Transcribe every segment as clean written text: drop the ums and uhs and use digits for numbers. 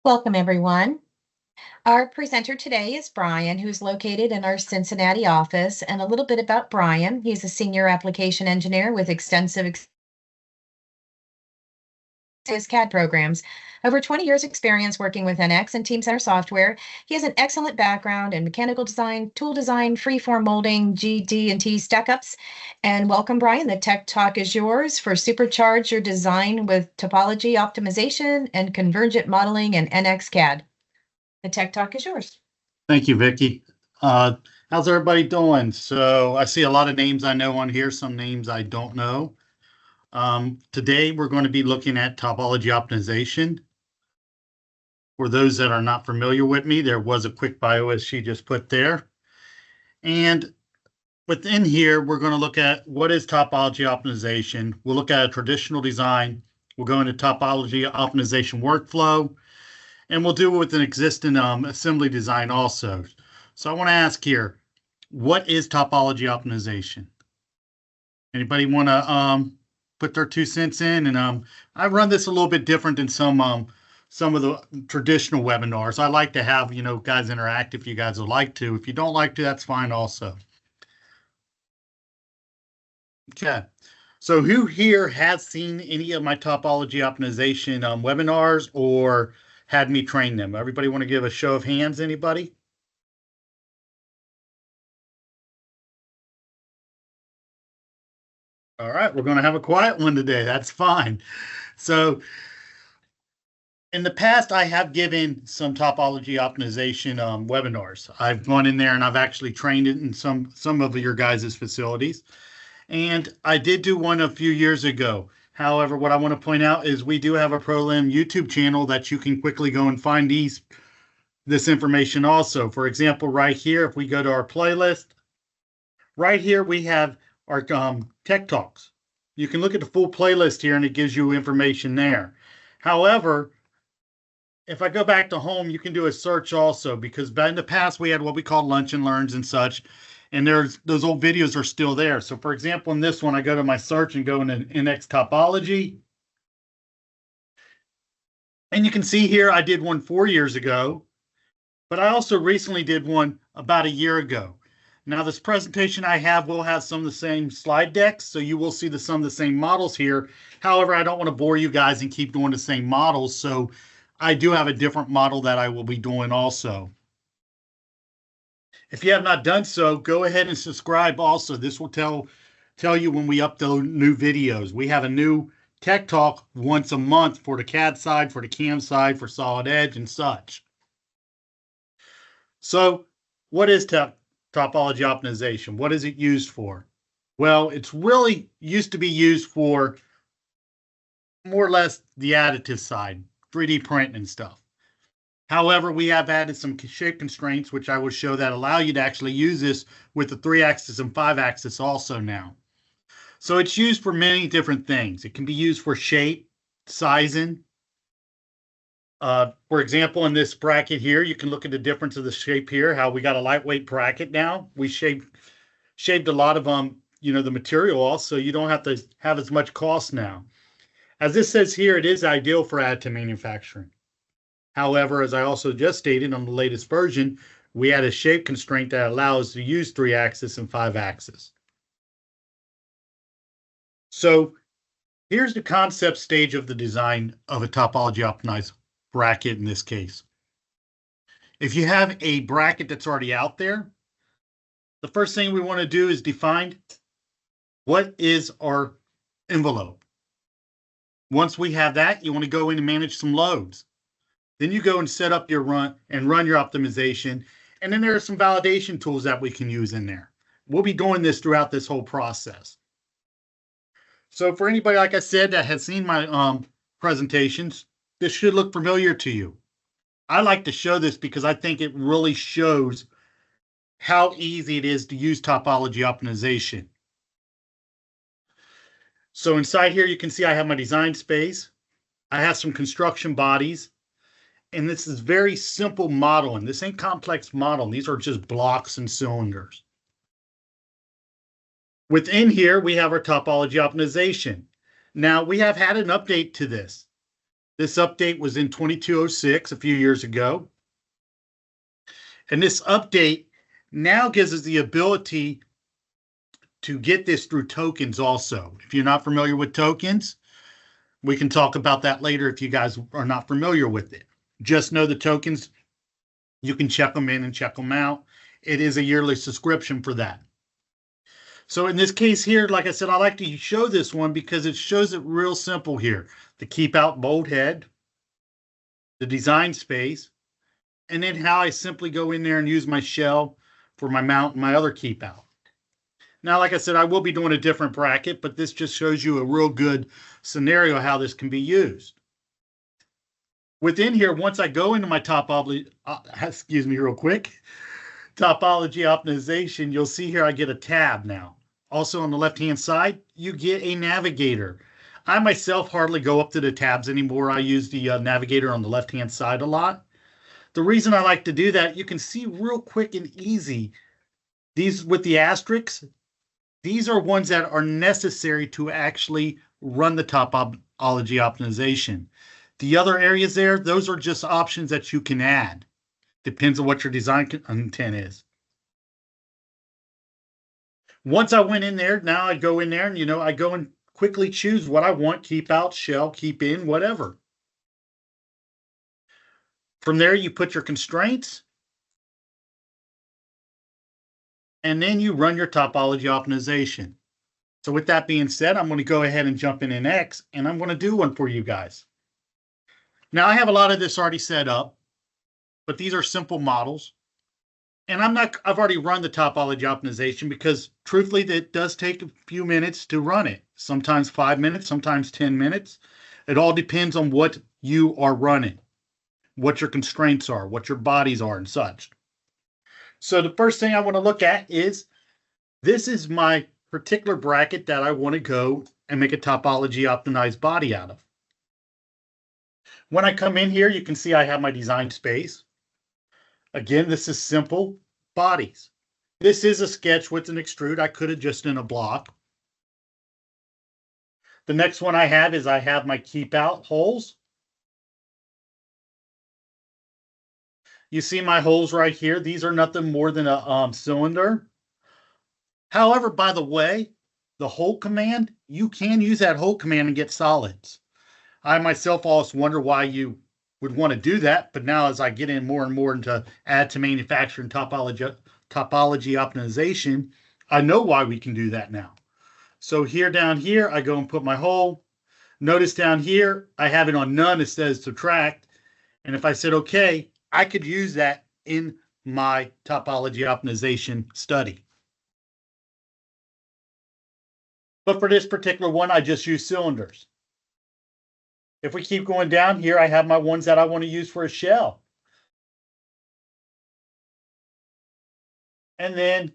Welcome, everyone. Our presenter today is Bryan, who's located in our Cincinnati office. And a little bit about Bryan. He's a senior application engineer with extensive CAD programs. Over 20 years experience working with NX and Team Center software. He has an excellent background in mechanical design, tool design, freeform molding, GD&T stack-ups. And welcome, Bryan. The tech talk is yours for supercharge your design with topology optimization and convergent modeling and NX CAD. The tech talk is yours. Thank you, Vicki. How's everybody doing? So I see a lot of names I know on here, some names I don't know. Today we're going to be looking at topology optimization. For those that are not familiar with me, there was a quick bio as she just put there. And within here, we're going to look at what is topology optimization. We'll look at a traditional design. We'll go into topology optimization workflow. And we'll do it with an existing assembly design also. So I want to ask here, what is topology optimization? Anybody want to put their 2 cents in? And I run this a little bit different than some of the traditional webinars. I like to have, guys interact if you guys would like to. If you don't like to, that's fine also. Okay. So who here has seen any of my topology optimization webinars or had me train them? Everybody want to give a show of hands, anybody? All right, we're going to have a quiet one today. That's fine. So in the past, I have given some topology optimization webinars. I've gone in there and I've actually trained it in some of your guys' facilities. And I did do one a few years ago. However, what I want to point out is we do have a Prolim YouTube channel that you can quickly go and find this information also. For example, right here, if we go to our playlist, right here we have our Tech Talks. You can look at the full playlist here and it gives you information there. However, if I go back to home, you can do a search also, because in the past we had what we call lunch and learns and such. And those old videos are still there. So for example, in this one, I go to my search and go into NX Topology. And you can see here, I did one 4 years ago, but I also recently did one about a year ago. Now this presentation I have will have some of the same slide decks, so you will see some of the same models here. However, I don't want to bore you guys and keep doing the same models. So I do have a different model that I will be doing also. If you have not done so, go ahead and subscribe also. This will tell you when we upload new videos. We have a new Tech Talk once a month for the CAD side, for the CAM side, for Solid Edge and such. So what is topology optimization? What is it used for? Well, it's really used to be used for more or less the additive side, 3D printing and stuff. However, we have added some shape constraints, which I will show, that allow you to actually use this with the 3-axis and 5-axis also now. So it's used for many different things. It can be used for shape, sizing. For example, in this bracket here, you can look at the difference of the shape here, how we got a lightweight bracket now. We shaved a lot of the material off, so you don't have to have as much cost now. As this says here, it is ideal for additive manufacturing. However, as I also just stated on the latest version, we add a shape constraint that allows us to use 3-axis and 5-axis. So here's the concept stage of the design of a topology optimized bracket in this case. If you have a bracket that's already out there, the first thing we want to do is define what is our envelope. Once we have that, you want to go in and manage some loads. Then you go and set up your run your optimization. And then there are some validation tools that we can use in there. We'll be doing this throughout this whole process. So for anybody, like I said, that has seen my presentations, this should look familiar to you. I like to show this because I think it really shows how easy it is to use topology optimization. So inside here, you can see I have my design space. I have some construction bodies. And this is very simple modeling. This ain't complex modeling. These are just blocks and cylinders. Within here, we have our topology optimization. Now, we have had an update to this. This update was in 2206 a few years ago. And this update now gives us the ability to get this through tokens also. If you're not familiar with tokens, we can talk about that later if you guys are not familiar with it. Just know the tokens, you can check them in and check them out. It is a yearly subscription for that. So in this case here, like I said, I like to show this one because it shows it real simple here. The keep out bolt head, the design space, and then how I simply go in there and use my shell for my mount and my other keep out. Now, like I said, I will be doing a different bracket, but this just shows you a real good scenario how this can be used. Within here, once I go into my topology, real quick, topology optimization, you'll see here I get a tab now. Also on the left-hand side, you get a navigator. I myself hardly go up to the tabs anymore. I use the navigator on the left-hand side a lot. The reason I like to do that, you can see real quick and easy. These with the asterisks, these are ones that are necessary to actually run the topology optimization. The other areas there, those are just options that you can add. Depends on what your design intent is. Once I went in there, now I go in there and, I go and quickly choose what I want, keep out, shell, keep in, whatever. From there, you put your constraints, and then you run your topology optimization. So with that being said, I'm going to go ahead and jump in NX, and I'm going to do one for you guys. Now, I have a lot of this already set up, but these are simple models. And I've already run the topology optimization because truthfully, it does take a few minutes to run it. Sometimes 5 minutes, sometimes 10 minutes. It all depends on what you are running, what your constraints are, what your bodies are and such. So the first thing I want to look at is, this is my particular bracket that I want to go and make a topology optimized body out of. When I come in here, you can see I have my design space. Again, this is simple bodies. This is a sketch with an extrude. I could have just done a block. The next one I have is I have my keep out holes. You see my holes right here. These are nothing more than a cylinder. However, by the way, the hole command, you can use that hole command and get solids. I myself always wonder why you would want to do that, but now as I get in more and more into add to manufacturing topology optimization, I know why we can do that now. So here down here, I go and put my hole. Notice down here, I have it on none. It says subtract. And if I said, okay, I could use that in my topology optimization study. But for this particular one, I just use cylinders. If we keep going down here, I have my ones that I want to use for a shell. And then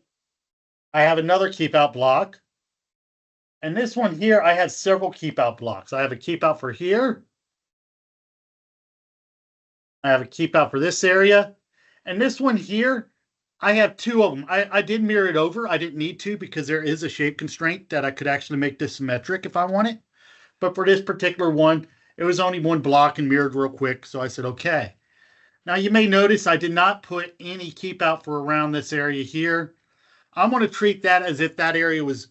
I have another keep out block. And this one here, I have several keep out blocks. I have a keep out for here. I have a keep out for this area. And this one here, I have two of them. I did mirror it over. I didn't need to because there is a shape constraint that I could actually make this symmetric if I want it. But for this particular one, it was only one block and mirrored real quick. So I said, okay. Now you may notice I did not put any keep out for around this area here. I'm going to treat that as if that area was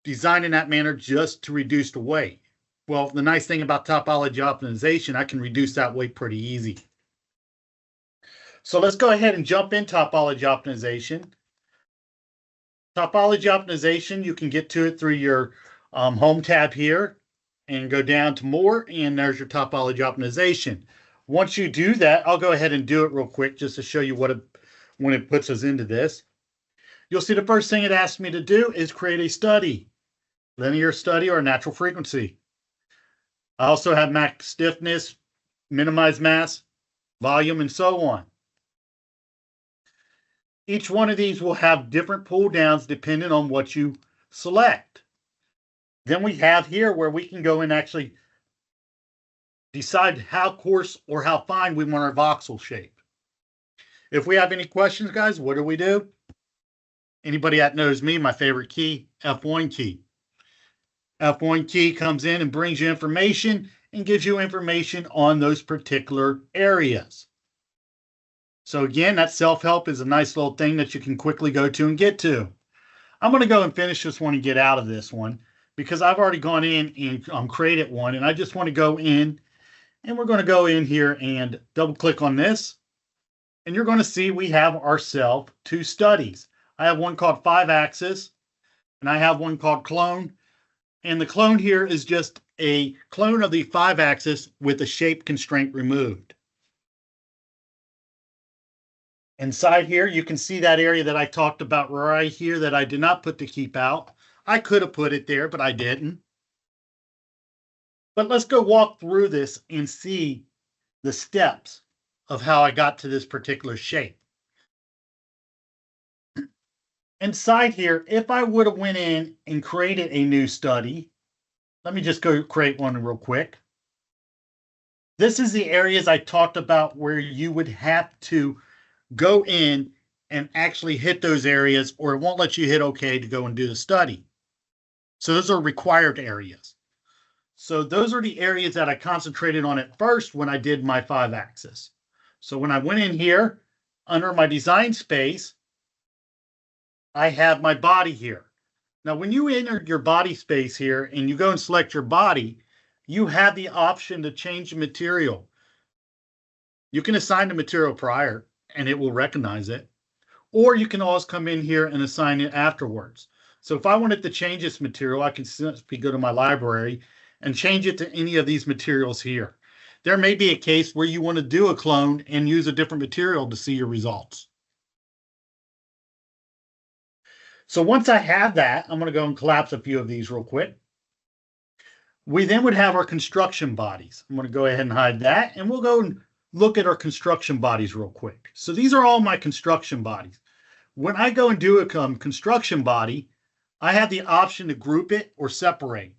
designed in that manner just to reduce the weight. Well, the nice thing about topology optimization, I can reduce that weight pretty easy. So let's go ahead and jump in topology optimization. Topology optimization, you can get to it through your home tab here and go down to more, and there's your topology optimization. Once you do that, I'll go ahead and do it real quick just to show you when it puts us into this. You'll see the first thing it asks me to do is create a study, linear study or natural frequency. I also have max stiffness, minimize mass, volume, and so on. Each one of these will have different pull downs depending on what you select. Then we have here where we can go and actually decide how coarse or how fine we want our voxel shape. If we have any questions, guys, what do we do? Anybody that knows me, my favorite key, F1 key. F1 key comes in and brings you information. and gives you information on those particular areas. So again, that self-help is a nice little thing that you can quickly go to and get to. I'm going to go and finish this one and get out of this one because I've already gone in and created one, and I just want to go in, and we're going to go in here and double click on this, and you're going to see we have ourselves two studies. I have one called 5-axis, and I have one called clone, and the clone here is just a clone of the 5-axis with the shape constraint removed. Inside here, you can see that area that I talked about right here that I did not put the keep out. I could have put it there, but I didn't. But let's go walk through this and see the steps of how I got to this particular shape. Inside here, if I would have went in and created a new study, let me just go create one real quick. This is the areas I talked about where you would have to go in and actually hit those areas, or it won't let you hit OK to go and do the study. So those are required areas. So those are the areas that I concentrated on at first when I did my 5-axis. So when I went in here under my design space, I have my body here. Now, when you enter your body space here and you go and select your body, you have the option to change the material. You can assign the material prior, and it will recognize it. Or you can always come in here and assign it afterwards. So if I wanted to change this material, I can simply go to my library and change it to any of these materials here. There may be a case where you want to do a clone and use a different material to see your results. So once I have that, I'm going to go and collapse a few of these real quick. We then would have our construction bodies. I'm going to go ahead and hide that, and we'll go and look at our construction bodies real quick. So these are all my construction bodies. When I go and do a construction body, I have the option to group it or separate.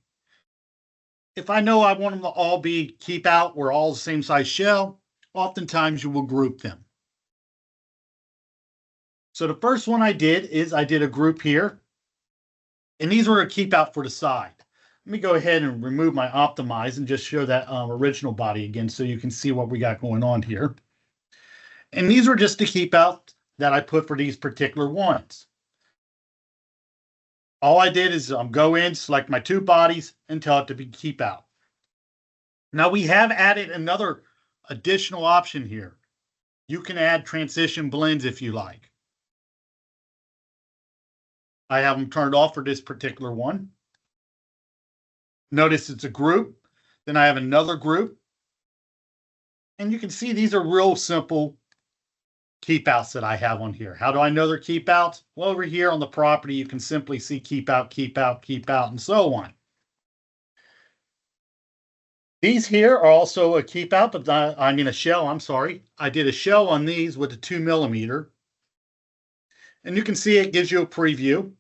If I know I want them to all be keep out or all the same size shell, oftentimes you will group them. So the first one I did is I did a group here, and these were a keep out for the side. Let me go ahead and remove my optimize and just show that original body again so you can see what we got going on here. And these were just the keep out that I put for these particular ones. All I did is go in, select my two bodies, and tell it to be keep out. Now we have added another additional option here. You can add transition blends if you like. I have them turned off for this particular one. Notice it's a group. Then I have another group. And you can see these are real simple keep outs that I have on here. How do I know they're keep outs? Well, over here on the property, you can simply see keep out, keep out, keep out, and so on. These here are also a keep out, but I mean a shell, I'm sorry. I did a shell on these with a 2mm. And you can see it gives you a preview.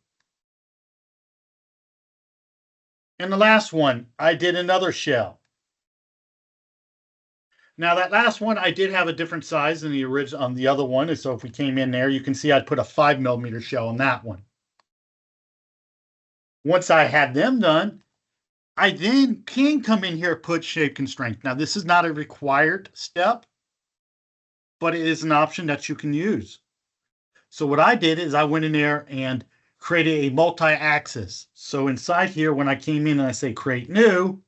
And the last one, I did another shell. Now that last one, I did have a different size than the original on the other one. And so if we came in there, you can see I put a 5mm shell on that one. Once I had them done, I then can come in here and put shape constraint. Now this is not a required step, but it is an option that you can use. So what I did is I went in there and created a multi-axis. So inside here, when I came in and I say create new,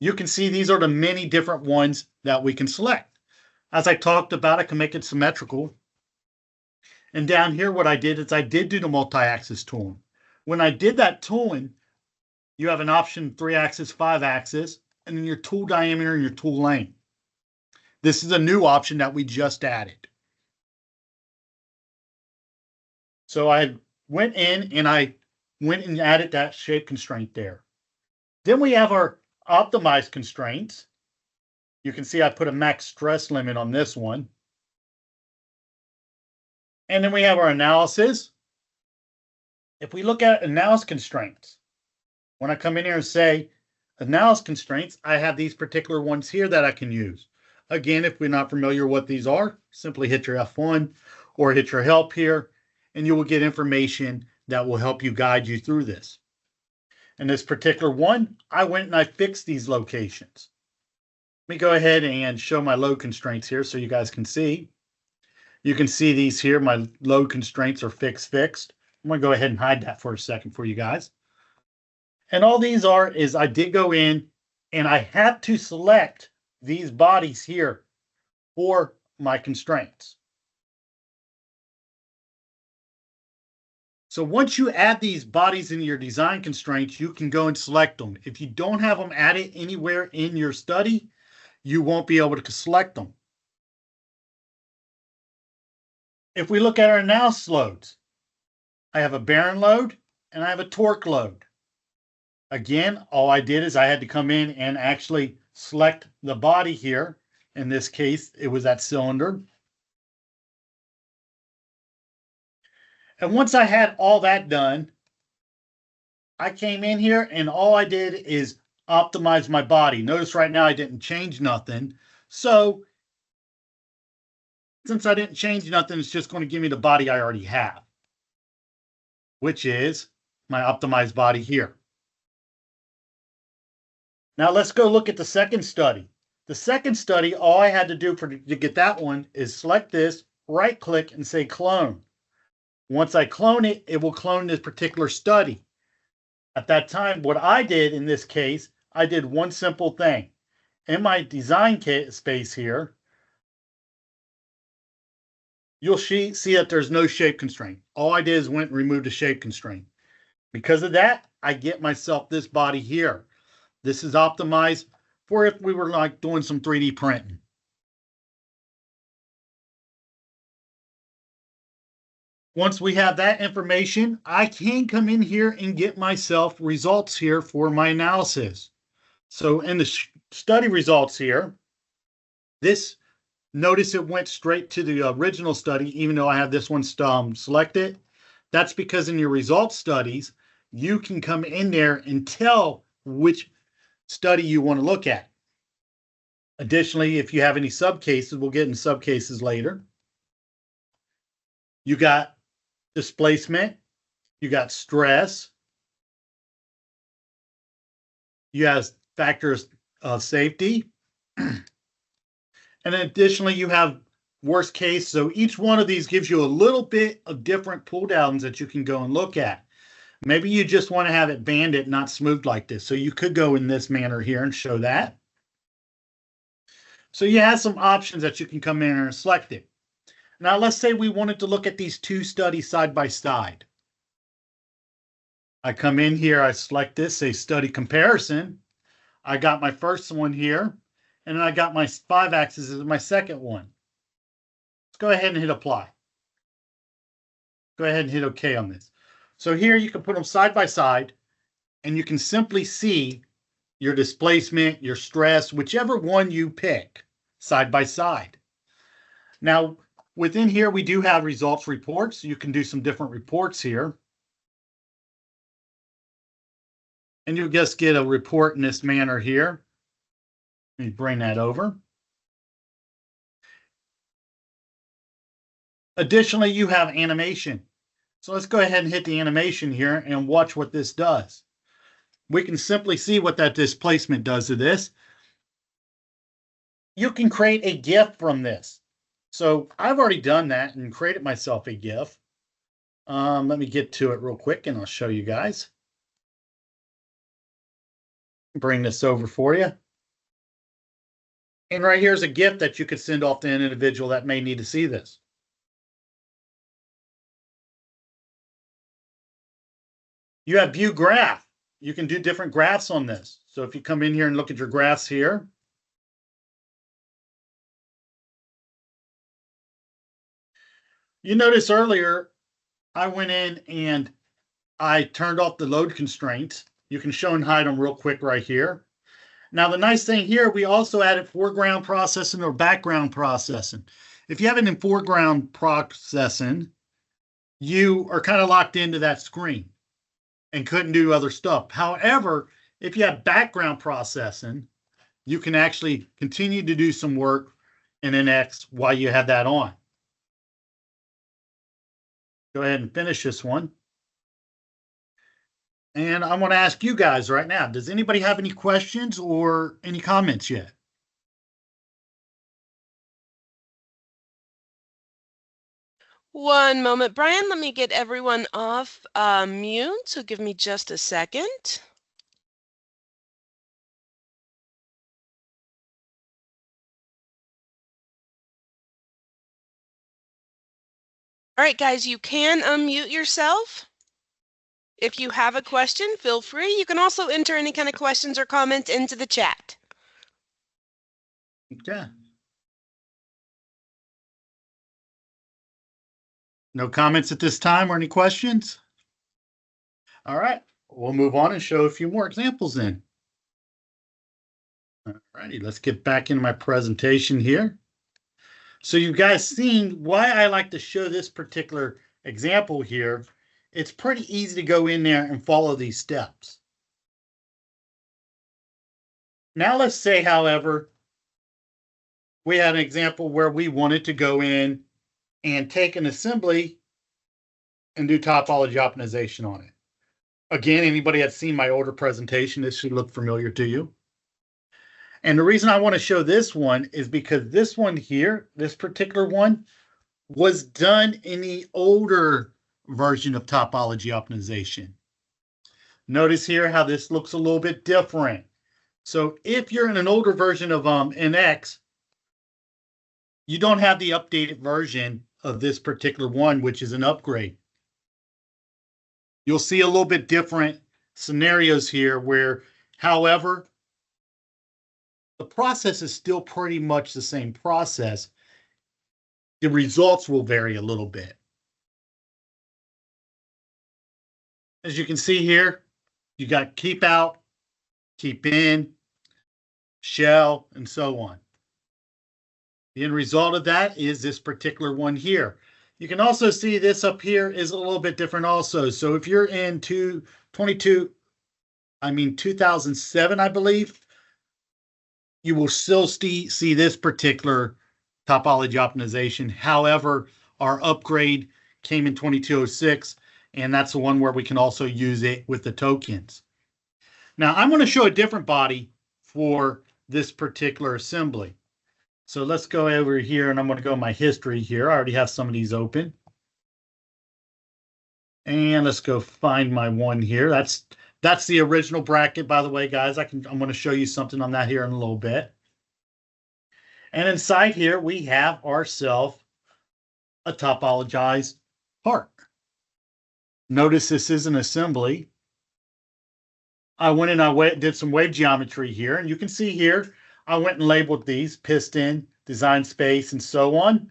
you can see these are the many different ones that we can select. As I talked about, I can make it symmetrical. And down here, what I did is I did do the multi-axis tooling. When I did that tooling, you have an option 3-axis, 5-axis, and then your tool diameter and your tool length. This is a new option that we just added. So I went in and I went and added that shape constraint there. Then we have our optimized constraints. You can see I put a max stress limit on this one. And then we have our analysis. If we look at analysis constraints, when I come in here and say analysis constraints, I have these particular ones here that I can use. Again, if we're not familiar what these are, simply hit your F1 or hit your help here, and you will get information that will help you guide you through this. In this particular one, I went and I fixed these locations. Let me go ahead and show my load constraints here so you guys can see. You can see these here. My load constraints are fixed. I'm going to go ahead and hide that for a second for you guys. And all these is I did go in and I had to select these bodies here for my constraints. So once you add these bodies in your design constraints, you can go and select them. If you don't have them added anywhere in your study, you won't be able to select them. If we look at our analysis loads, I have a bearing load and I have a torque load. Again, all I did is I had to come in and actually select the body here. In this case, it was that cylinder. And once I had all that done, I came in here and all I did is optimize my body. Notice right now I didn't change nothing. So since I didn't change nothing, it's just going to give me the body I already have, which is my optimized body here. Now let's go look at the second study. The second study, all I had to do to get that one is select this, right click and say clone. Once I clone it, it will clone this particular study. At that time, what I did in this case, I did one simple thing. In my design space here, you'll see that there's no shape constraint. All I did is went and removed the shape constraint. Because of that, I get myself this body here. This is optimized for if we were like doing some 3D printing. Once we have that information, I can come in here and get myself results here for my analysis. So in the study results here, notice it went straight to the original study, even though I have this one selected. That's because in your results studies, you can come in there and tell which study you want to look at. Additionally, if you have any subcases, we'll get into subcases later. You got displacement, you got stress, you have factors of safety, and then additionally you have worst case. So each one of these gives you a little bit of different pull downs that you can go and look at. Maybe you just want to have it banded, not smooth like this. So you could go in this manner here and show that. So you have some options that you can come in and select it. Now, let's say we wanted to look at these two studies side by side. I come in here, I select this, say study comparison. I got my first one here, and then I got my 5-axis as my second one. Let's go ahead and hit apply. Go ahead and hit OK on this. So here you can put them side by side, and you can simply see your displacement, your stress, whichever one you pick, side by side. Now, within here, we do have results reports. You can do some different reports here. And you'll just get a report in this manner here. Let me bring that over. Additionally, you have animation. So let's go ahead and hit the animation here and watch what this does. We can simply see what that displacement does to this. You can create a GIF from this. So I've already done that and created myself a GIF. Let me get to it real quick and I'll show you guys. Bring this over for you. And right here's a GIF that you could send off to an individual that may need to see this. You have view graph. You can do different graphs on this. So if you come in here and look at your graphs here, you notice earlier I went in and I turned off the load constraints. You can show and hide them real quick right here. Now, the nice thing here, we also added foreground processing or background processing. If you have it in foreground processing, you are kind of locked into that screen and couldn't do other stuff. However, if you have background processing, you can actually continue to do some work in NX while you have that on. Go ahead and finish this one. And I want to ask you guys right now, does anybody have any questions or any comments yet? One moment, Brian. Let me get everyone off mute. So give me just a second. All right, guys, you can unmute yourself. If you have a question, feel free. You can also enter any kind of questions or comments into the chat. Okay. No comments at this time or any questions? All right, we'll move on and show a few more examples then. All righty, let's get back into my presentation here. So you guys seen why I like to show this particular example here. It's pretty easy to go in there and follow these steps. Now let's say, however, we had an example where we wanted to go in and take an assembly and do topology optimization on it. Again, anybody that's seen my older presentation, this should look familiar to you. And the reason I want to show this one is because this one here, this particular one, was done in the older version of topology optimization. Notice here how this looks a little bit different. So if you're in an older version of NX, you don't have the updated version of this particular one, which is an upgrade. You'll see a little bit different scenarios here where, however, the process is still pretty much the same process. The results will vary a little bit. As you can see here, you got keep out, keep in, shell, and so on. The end result of that is this particular one here. You can also see this up here is a little bit different also. So if you're in 2007, I believe, you will still see this particular topology optimization. However, our upgrade came in 2206, and that's the one where we can also use it with the tokens. Now, I'm going to show a different body for this particular assembly. So let's go over here, and I'm going to go my history here. I already have some of these open. And let's go find my one here. That's the original bracket, by the way, guys. I'm going to show you something on that here in a little bit. And inside here, we have ourselves a topologized part. Notice this is an assembly. I went and I did some wave geometry here, and you can see here, I went and labeled these piston, design space, and so on.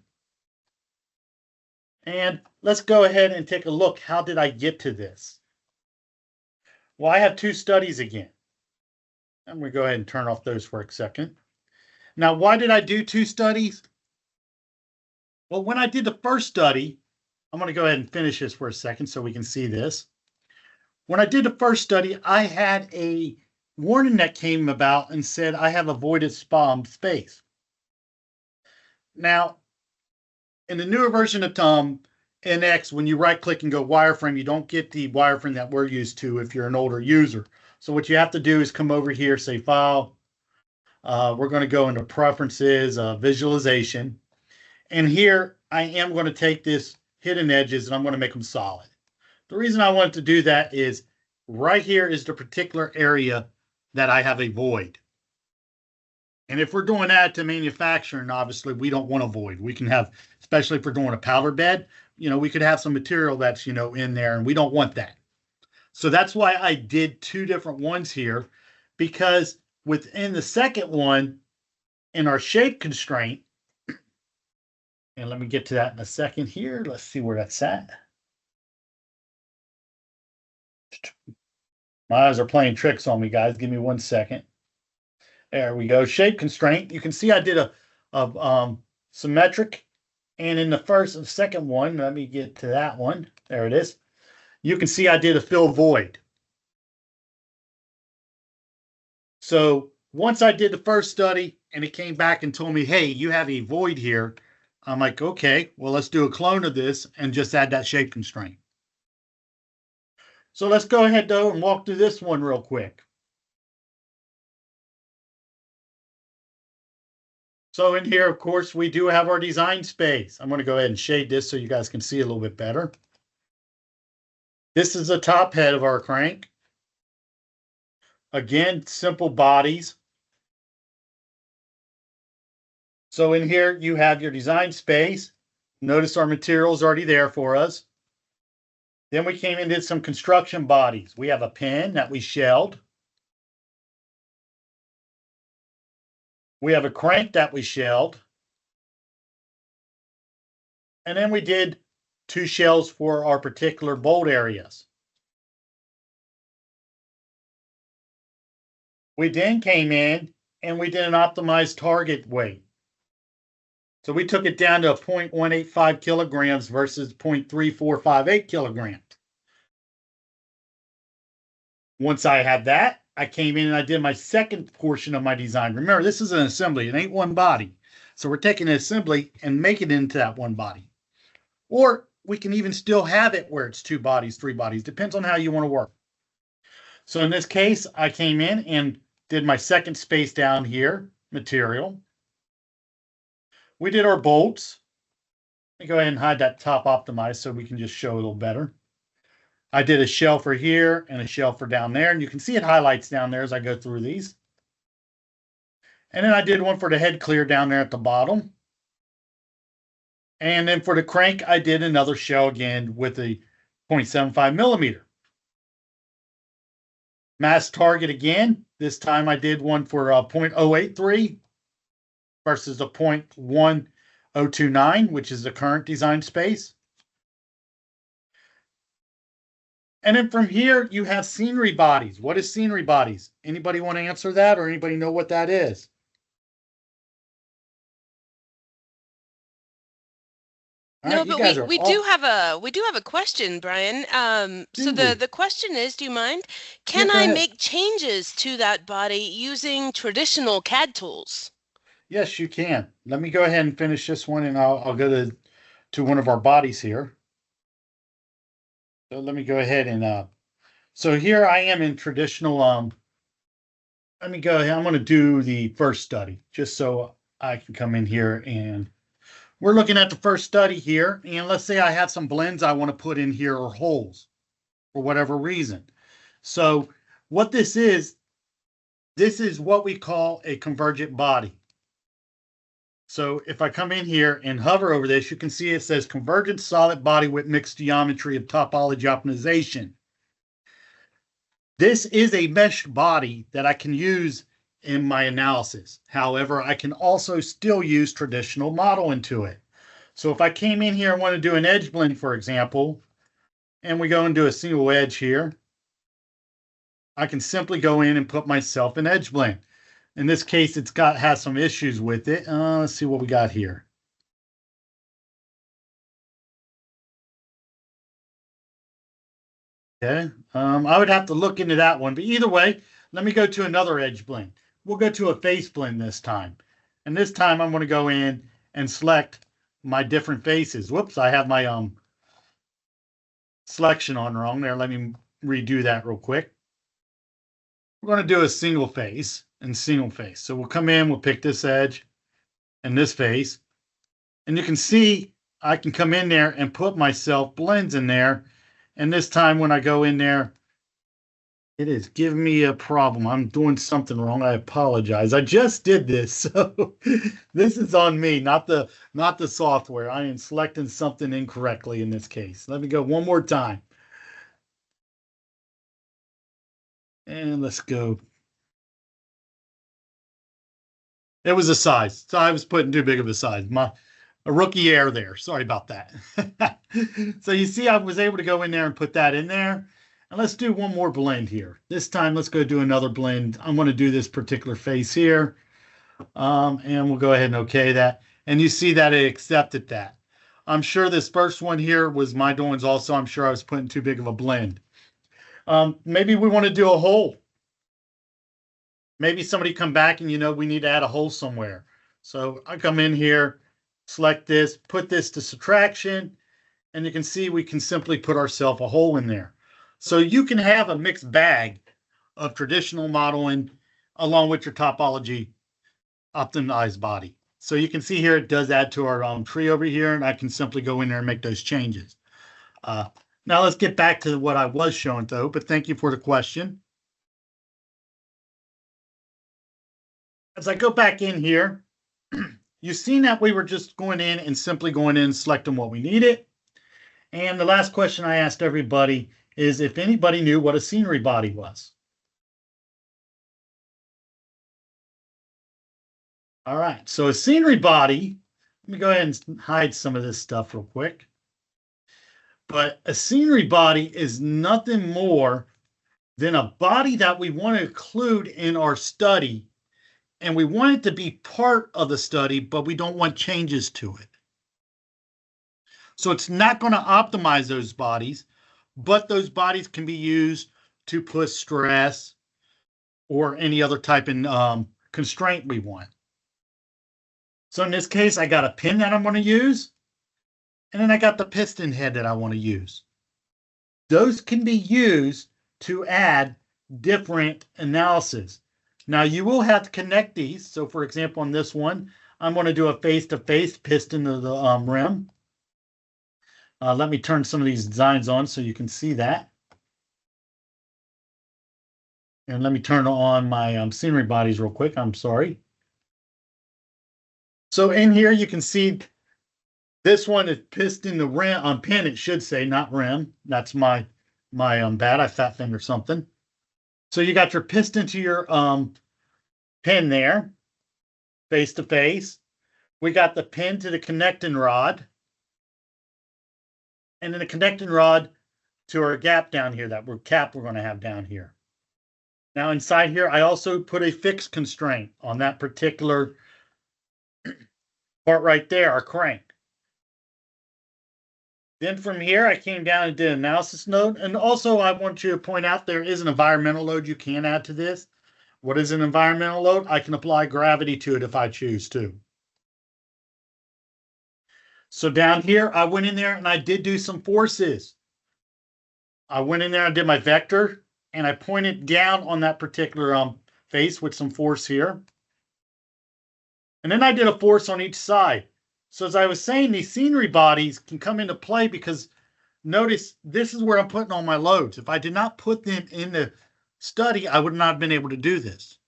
And let's go ahead and take a look. How did I get to this? Well, I have two studies again. I'm going to go ahead and turn off those for a second. Now, why did I do two studies? Well, when I did the first study, I'm going to go ahead and finish this for a second so we can see this. When I did the first study, I had a warning that came about and said I have a voided space. Now, in the newer version of NX, when you right-click and go wireframe, you don't get the wireframe that we're used to if you're an older user. So what you have to do is come over here, say File. We're going to go into Preferences, Visualization. And here I am going to take this hidden edges and I'm going to make them solid. The reason I wanted to do that is right here is the particular area that I have a void. And if we're doing that to manufacturing, obviously we don't want a void. We can have, especially if we're doing a powder bed, we could have some material that's, in there, and we don't want that. So that's why I did two different ones here, because within the second one, in our shape constraint, and let me get to that in a second here. Let's see where that's at. My eyes are playing tricks on me, guys. Give me 1 second. There we go. Shape constraint. You can see I did a symmetric. And in the first and second one, let me get to that one. There it is. You can see I did a fill void. So once I did the first study and it came back and told me, hey, you have a void here. I'm like, okay, well, let's do a clone of this and just add that shape constraint. So let's go ahead though and walk through this one real quick. So in here, of course, we do have our design space. I'm going to go ahead and shade this so you guys can see a little bit better. This is the top head of our crank. Again, simple bodies. So in here, you have your design space. Notice our material's already there for us. Then we came and did some construction bodies. We have a pin that we shelled. We have a crank that we shelled. And then we did 2 shells for our particular bolt areas. We then came in and we did an optimized target weight. So we took it down to 0.185 kilograms versus 0.3458 kilograms. Once I had that, I came in and I did my second portion of my design. Remember, this is an assembly. It ain't one body. So we're taking an assembly and making it into that one body. Or we can even still have it where it's 2 bodies, 3 bodies. Depends on how you want to work. So in this case, I came in and did my second space down here, material. We did our bolts. Let me go ahead and hide that top optimized so we can just show a little better. I did a shell for here and a shell for down there, and you can see it highlights down there as I go through these. And then I did one for the head clear down there at the bottom. And then for the crank, I did another shell again with a 0.75 millimeter. Mass target again. This time I did one for 0.083 versus a 0.1029, which is the current design space. And then from here, you have scenery bodies. What is scenery bodies? Anybody want to answer that, or anybody know what that is? No, but we do have a question, Brian. So the question is, do you mind? Can I make changes to that body using traditional CAD tools? Yes, you can. Let me go ahead and finish this one, and I'll go to one of our bodies here. So let me go ahead and so here I am in traditional. Let me go ahead. I'm going to do the first study just so I can come in here, and we're looking at the first study here. And let's say I have some blends I want to put in here, or holes for whatever reason. So what this is what we call a convergent body. So if I come in here and hover over this, you can see it says convergent solid body with mixed geometry of topology optimization. This is a meshed body that I can use in my analysis. However, I can also still use traditional model into it. So if I came in here and want to do an edge blend, for example, and we go and do a single edge here, I can simply go in and put myself an edge blend. In this case, has some issues with it. Let's see what we got here. Okay, I would have to look into that one, but either way, let me go to another edge blend. We'll go to a face blend this time. And this time I'm going to go in and select my different faces. Whoops, I have my selection on wrong there. Let me redo that real quick. We're going to do a single face and single face. So we'll come in, we'll pick this edge and this face. And you can see I can come in there and put myself blends in there. And this time when I go in there, it is giving me a problem. I'm doing something wrong. I apologize. I just did this. So this is on me, not the software. I am selecting something incorrectly in this case. Let me go one more time. And let's go. It was a size. So I was putting too big of a size. A rookie error there. Sorry about that. So you see, I was able to go in there and put that in there. And let's do one more blend here. This time, let's go do another blend. I'm going to do this particular face here. And we'll go ahead and okay that. And you see that it accepted that. I'm sure this first one here was my doings also. I'm sure I was putting too big of a blend. Maybe we want to do a hole. Maybe somebody come back and, we need to add a hole somewhere. So I come in here, select this, put this to subtraction, and you can see we can simply put ourselves a hole in there. So you can have a mixed bag of traditional modeling along with your topology optimized body. So you can see here, it does add to our tree over here, and I can simply go in there and make those changes. Now let's get back to what I was showing though, but thank you for the question. As I go back in here, you've seen that we were just going in and simply going in and selecting what we needed. And the last question I asked everybody is if anybody knew what a scenery body was. All right, so a scenery body, let me go ahead and hide some of this stuff real quick. But a scenery body is nothing more than a body that we want to include in our study, and we want it to be part of the study, but we don't want changes to it. So it's not going to optimize those bodies, but those bodies can be used to put stress or any other type of constraint we want. So in this case, I got a pin that I'm going to use, and then I got the piston head that I want to use. Those can be used to add different analysis. Now you will have to connect these. So for example, on this one, I'm going to do a face-to-face piston to the rim. Let me turn some of these designs on so you can see that. And let me turn on my scenery bodies real quick. I'm sorry. So in here, you can see this one is piston the rim on pin. It should say, not rim. That's my bad. I fat fingered something. So you got your piston to your pin there, face to face. We got the pin to the connecting rod, and then the connecting rod to our gap down here, that cap we're going to have down here. Now inside here, I also put a fixed constraint on that particular part right there, our crank. Then from here, I came down and did an analysis node. And also I want you to point out there is an environmental load you can add to this. What is an environmental load? I can apply gravity to it if I choose to. So down here, I went in there and I did do some forces. I went in there and did my vector, and I pointed down on that particular face with some force here. And then I did a force on each side. So as I was saying, these scenery bodies can come into play because notice this is where I'm putting all my loads. If I did not put them in the study, I would not have been able to do this.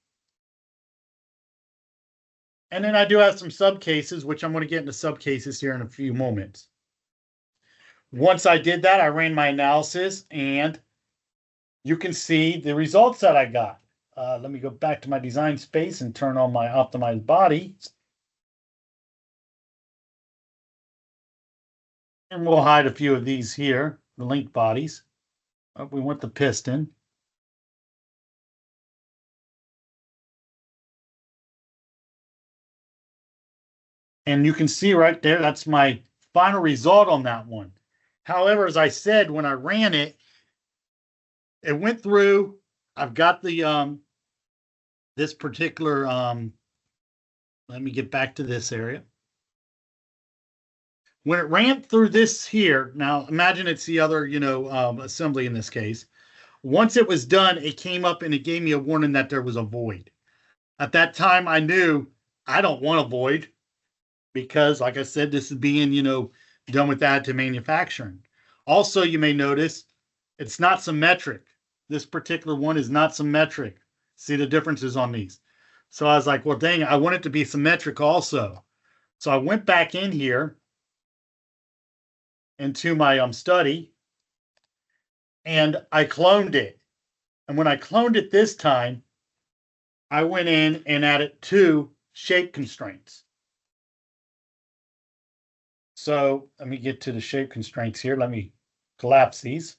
And then I do have some subcases, which I'm going to get into subcases here in a few moments. Once I did that, I ran my analysis, and you can see the results that I got. Let me go back to my design space and turn on my optimized body. And we'll hide a few of these here, the link bodies. We want the piston. And you can see right there, that's my final result on that one. However, as I said, when I ran it, it went through. I've got the this particular let me get back to this area. When it ran through this here, now imagine it's the other, assembly in this case. Once it was done, it came up and it gave me a warning that there was a void. At that time, I knew I don't want a void because, like I said, this is being, done with additive manufacturing. Also, you may notice it's not symmetric. This particular one is not symmetric. See the differences on these. So I was like, well, dang, I want it to be symmetric also. So I went back in here into my study, and I cloned it. And when I cloned it this time, I went in and added 2 shape constraints. So let me get to the shape constraints here. Let me collapse these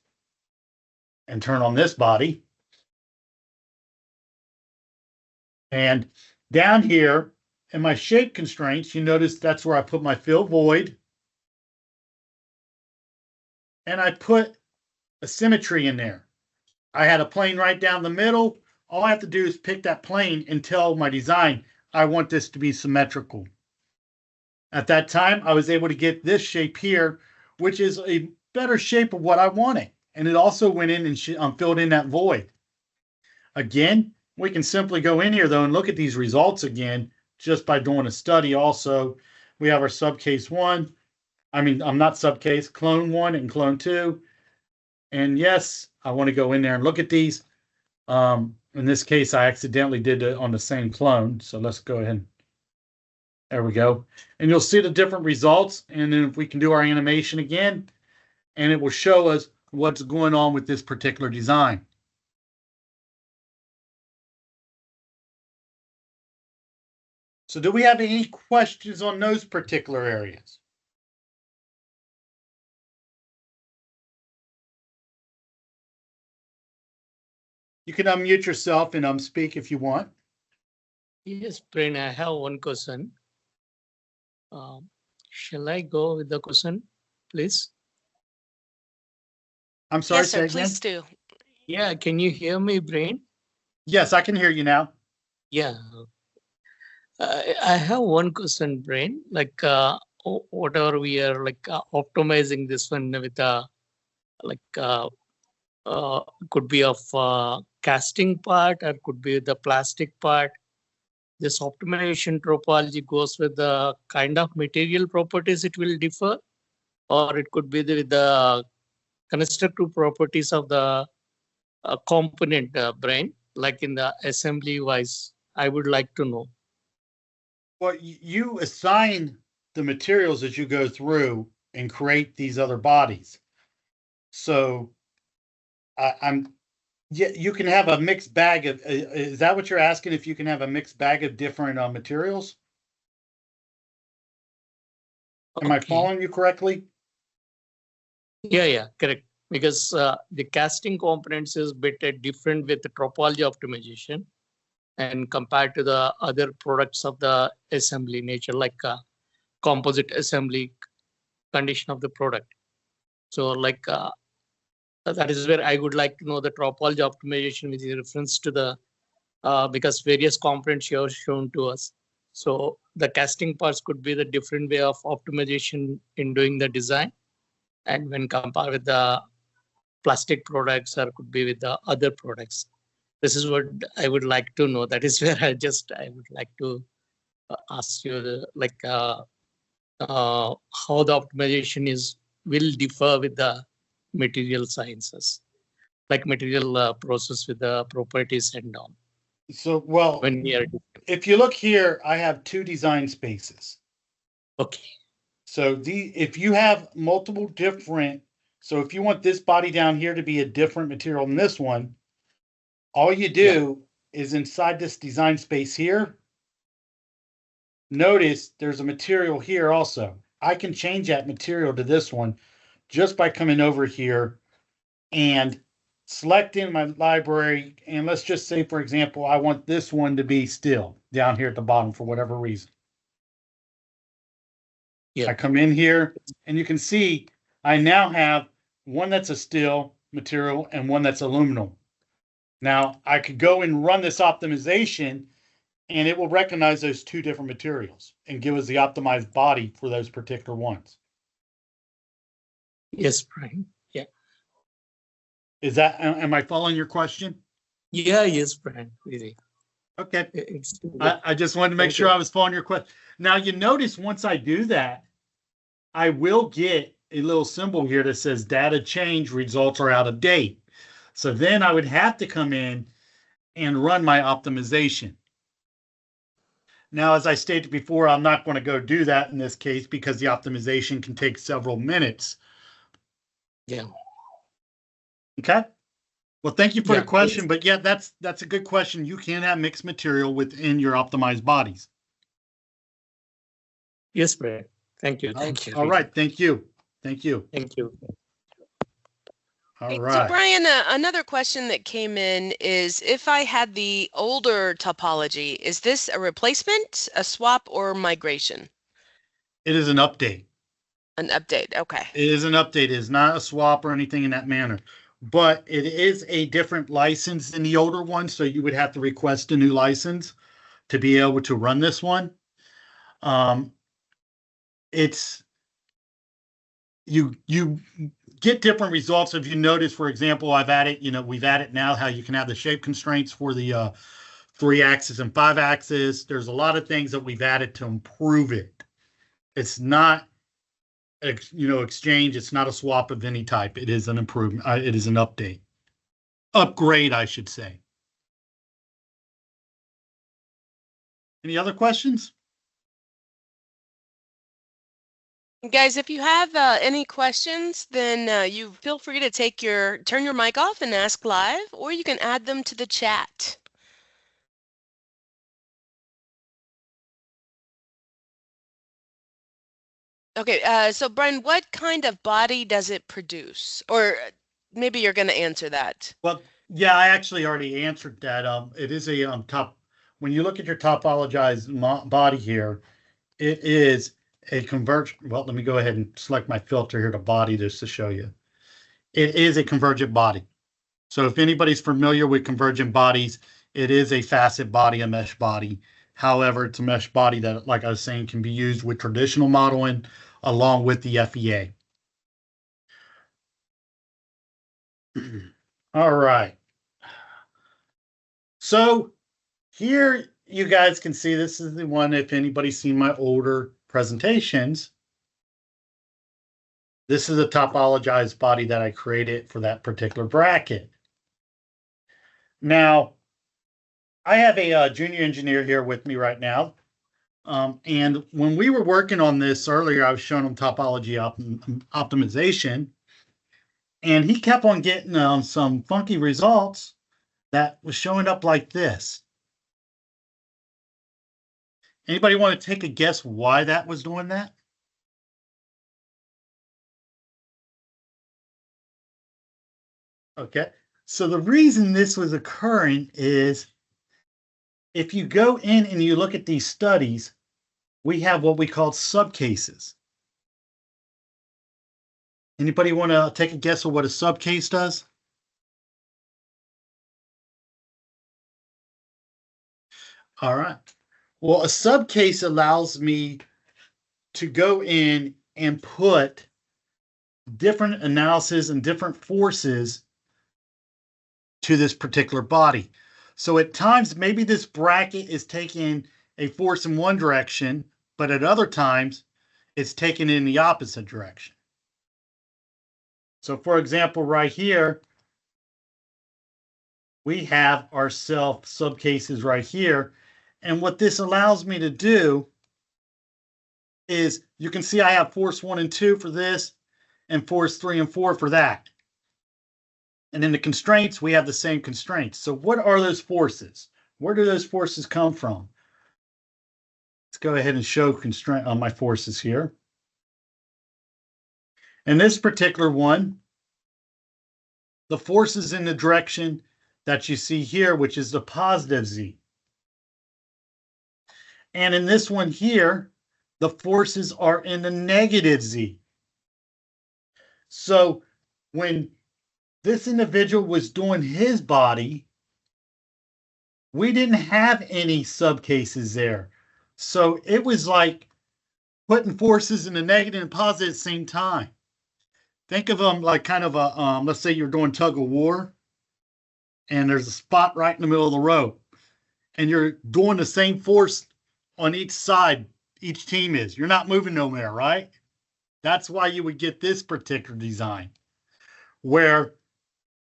and turn on this body. And down here in my shape constraints, you notice that's where I put my fill void. And I put a symmetry in there. I had a plane right down the middle. All I have to do is pick that plane and tell my design, I want this to be symmetrical. At that time, I was able to get this shape here, which is a better shape of what I wanted. and it also went in and filled in that void. Again, we can simply go in here though and look at these results again just by doing a study. Also, we have our subcase 1. I'm not subcase, clone 1 and clone 2. And yes, I want to go in there and look at these. In this case, I accidentally did it on the same clone. So let's go ahead. There we go. And you'll see the different results. And then if we can do our animation again, and it will show us what's going on with this particular design. So do we have any questions on those particular areas? You can unmute yourself and speak if you want. Yes, Bryan, I have one question. Shall I go with the question, please? I'm sorry, yes, sir, please do. Yeah, can you hear me, Bryan? Yes, I can hear you now. Yeah. I have one question, Bryan. Like, whatever we are optimizing this one with could be of casting part or could be the plastic part. This optimization topology goes with the kind of material properties it will differ, or it could be with the constructive properties of the component, Bryan, like in the assembly wise. I would like to know. Well, you assign the materials as you go through and create these other bodies. So you can have a mixed bag of, is that what you're asking? If you can have a mixed bag of different materials? Am I following you correctly? Yeah, correct. Because the casting components is bit different with the topology optimization and compared to the other products of the assembly nature, like composite assembly condition of the product. So that is where I would like to know the topology optimization with reference to the, because various components you have shown to us. So the casting parts could be the different way of optimization in doing the design. And when compared with the plastic products or could be with the other products. This is what I would like to know. That is where I would like to ask you how the optimization will differ with the material sciences, like material process with the properties and all. So, well, if you look here, I have 2 design spaces. Okay. So if you have multiple different, so if you want this body down here to be a different material than this one, all you do is inside this design space here, notice there's a material here also. I can change that material to this one just by coming over here and selecting my library. And let's just say, for example, I want this one to be still down here at the bottom for whatever reason. I come in here and you can see I now have one that's a steel material and one that's aluminum. Now I could go and run this optimization and it will recognize those 2 different materials and give us the optimized body for those particular ones. Yes, Bryan. Yeah. Am I following your question? Yeah, yes, Bryan. Really. Okay. I just wanted to make sure I was following your question. Now you notice once I do that, I will get a little symbol here that says data change, results are out of date. So then I would have to come in and run my optimization. Now, as I stated before, I'm not going to go do that in this case because the optimization can take several minutes. Yeah. Okay. Well, thank you for the question, but yeah, that's a good question. You can have mixed material within your optimized bodies. Yes, Bryan. Thank you. Thank you. All right. Thank you. Thank you. Thank you. All right. So Bryan, another question that came in is, if I had the older topology, is this a replacement, a swap, or migration? It is an update. An update. Okay. It is an update. It is not a swap or anything in that manner, but it is a different license than the older one. So you would have to request a new license to be able to run this one. It's get different results. If you notice, for example, I've added, we've added now how you can have the shape constraints for the 3-axis and 5-axis. There's a lot of things that we've added to improve it. It's not, exchange. It's not a swap of any type. It is an improvement. It is an upgrade, I should say. Any other questions? Guys, if you have any questions, then you feel free to turn your mic off and ask live, or you can add them to the chat. Okay, so Bryan, what kind of body does it produce? Or maybe you're going to answer that. Well, yeah, I actually already answered that. It is a when you look at your topologized body here, it is a convergent. Well, let me go ahead and select my filter here to body just to show you. It is a convergent body. So if anybody's familiar with convergent bodies, it is a facet body, a mesh body. However, it's a mesh body that, like I was saying, can be used with traditional modeling along with the FEA. All right. So here you guys can see, this is the one, if anybody's seen my older presentations, this is a topologized body that I created for that particular bracket. Now, I have a junior engineer here with me right now. And when we were working on this earlier, I was showing him topology optimization, and he kept on getting some funky results that was showing up like this. Anybody want to take a guess why that was doing that? Okay, so the reason this was occurring is if you go in and you look at these studies, we have what we call subcases. Anybody want to take a guess of what a subcase does? All right. Well, a subcase allows me to go in and put different analysis and different forces to this particular body. So at times, maybe this bracket is taking a force in one direction, but at other times, it's taken in the opposite direction. So for example, right here, we have our subcases right here. And what this allows me to do is, you can see I have force 1 and 2 for this, and force 3 and 4 for that. And in the constraints, we have the same constraints. So what are those forces? Where do those forces come from? Let's go ahead and show constraint on my forces here. In this particular one, the force is in the direction that you see here, which is the positive Z. And in this one here, the forces are in the negative Z. So when this individual was doing his body, we didn't have any subcases there. So it was like putting forces in the negative and positive at the same time. Think of them like kind of a, let's say you're doing tug of war, and there's a spot right in the middle of the rope, and you're doing the same force on each side, each team is. You're not moving nowhere, right? That's why you would get this particular design. Where,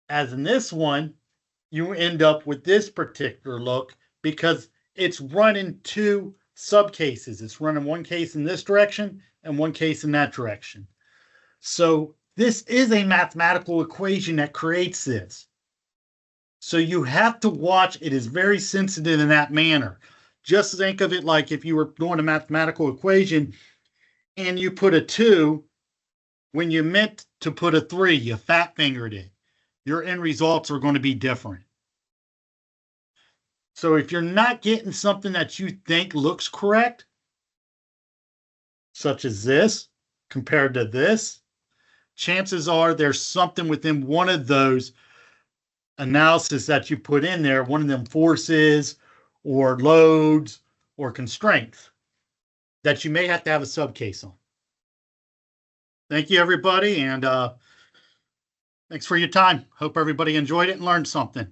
as in this one, you end up with this particular look because it's running two subcases. It's running one case in this direction and one case in that direction. So this is a mathematical equation that creates this. So you have to watch. It is very sensitive in that manner. Just think of it like if you were doing a mathematical equation and you put a 2 when you meant to put a 3, you fat fingered it. Your end results are going to be different. So if you're not getting something that you think looks correct, such as this compared to this, chances are there's something within one of those analysis that you put in there, one of them forces or loads or constraints that you may have to have a subcase on. Thank you, everybody. And Thanks for your time. Hope everybody enjoyed it and learned something.